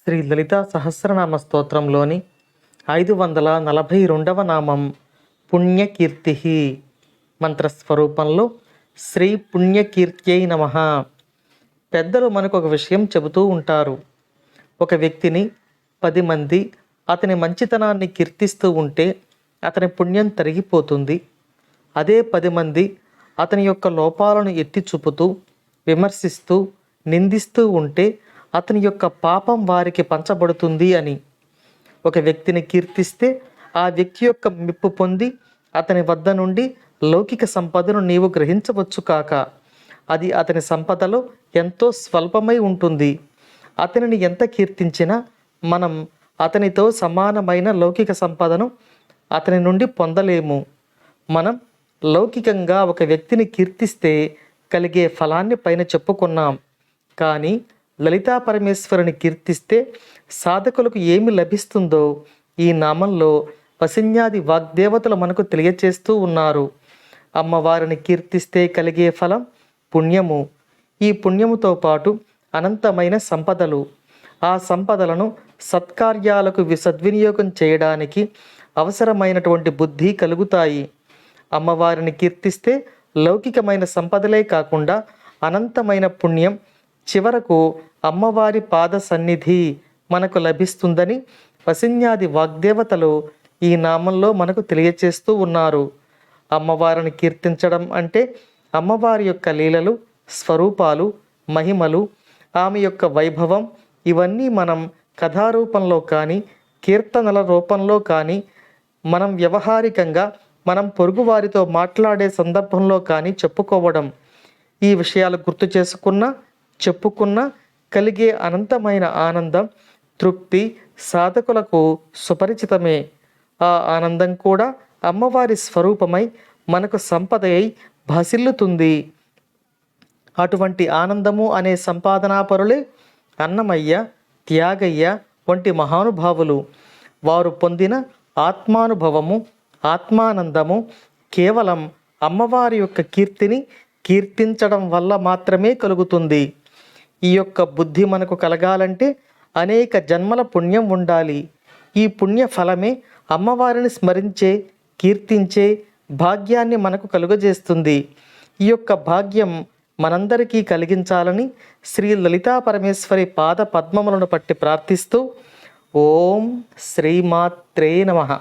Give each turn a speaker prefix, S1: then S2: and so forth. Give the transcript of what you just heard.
S1: శ్రీ లలితా సహస్రనామ స్తోత్రంలోని 542వ నామం పుణ్యకీర్తి. మంత్రస్వరూపంలో శ్రీ పుణ్యకీర్త్యై నమః. పెద్దలు మనకు ఒక విషయం చెబుతూ ఉంటారు. ఒక వ్యక్తిని 10 మంది అతని మంచితనాన్ని కీర్తిస్తూ ఉంటే అతని పుణ్యం తరిగిపోతుంది. అదే 10 మంది అతని యొక్క లోపాలను ఎత్తి చూపుతూ విమర్శిస్తూ నిందిస్తూ ఉంటే అతని యొక్క పాపం వారికి పంచబడుతుంది అని. ఒక వ్యక్తిని కీర్తిస్తే ఆ వ్యక్తి యొక్క మెప్పు పొంది అతని వద్ద నుండి లౌకిక సంపదను నీవు గ్రహించవచ్చు కాక అది అతని సంపదలో ఎంతో స్వల్పమై ఉంటుంది. అతనిని ఎంత కీర్తించినా మనం అతనితో సమానమైన లౌకిక సంపదను అతని నుండి పొందలేము. మనం లౌకికంగా ఒక వ్యక్తిని కీర్తిస్తే కలిగే ఫలాన్ని పైన చెప్పుకున్నాం. కానీ లలితా పరమేశ్వరుని కీర్తిస్తే సాధకులకు ఏమి లభిస్తుందో ఈ నామంలో వసిన్యాది వాగ్దేవతలు మనకు తెలియచేస్తూ ఉన్నారు. అమ్మవారిని కీర్తిస్తే కలిగే ఫలం పుణ్యము. ఈ పుణ్యముతో పాటు అనంతమైన సంపదలు. ఆ సంపదలను సత్కార్యాలకు సద్వినియోగం చేయడానికి అవసరమైనటువంటి బుద్ధి కలుగుతాయి. అమ్మవారిని కీర్తిస్తే లౌకికమైన సంపదలే కాకుండా అనంతమైన పుణ్యం, చివరకు అమ్మవారి పాద సన్నిధి మనకు లభిస్తుందని వసిన్యాది వాగ్దేవతలు ఈ నామంలో మనకు తెలియచేస్తూ ఉన్నారు. అమ్మవారిని కీర్తించడం అంటే అమ్మవారి యొక్క లీలలు, స్వరూపాలు, మహిమలు, ఆమె యొక్క వైభవం ఇవన్నీ మనం కథారూపంలో కానీ కీర్తనల రూపంలో కానీ మనం వ్యవహారికంగా మనం పొరుగువారితో మాట్లాడే సందర్భంలో కానీ చెప్పుకోవడం. ఈ విషయాలు గుర్తు చెప్పుకున్న కలిగే అనంతమైన ఆనందం, తృప్తి సాధకులకు సుపరిచితమే. ఆ ఆనందం కూడా అమ్మవారి స్వరూపమై మనకు సంపదయై భాసిల్లుతుంది. అటువంటి ఆనందము అనే సంపాదనాపరులే అన్నమయ్య, త్యాగయ్య వంటి మహానుభావులు. వారు పొందిన ఆత్మానుభవము, ఆత్మానందము కేవలం అమ్మవారి యొక్క కీర్తిని కీర్తించడం వల్ల మాత్రమే కలుగుతుంది. ఈ యొక్క బుద్ధి మనకు కలగాలంటే అనేక జన్మల పుణ్యం ఉండాలి. ఈ పుణ్య ఫలమే అమ్మవారిని స్మరించే, కీర్తించే భాగ్యాన్ని మనకు కలుగజేస్తుంది. ఈ యొక్క భాగ్యం మనందరికీ కలిగించాలని శ్రీ లలితా పరమేశ్వరి పాద పద్మములను పట్టి ప్రార్థిస్తూ ఓం శ్రీమాత్రే నమః.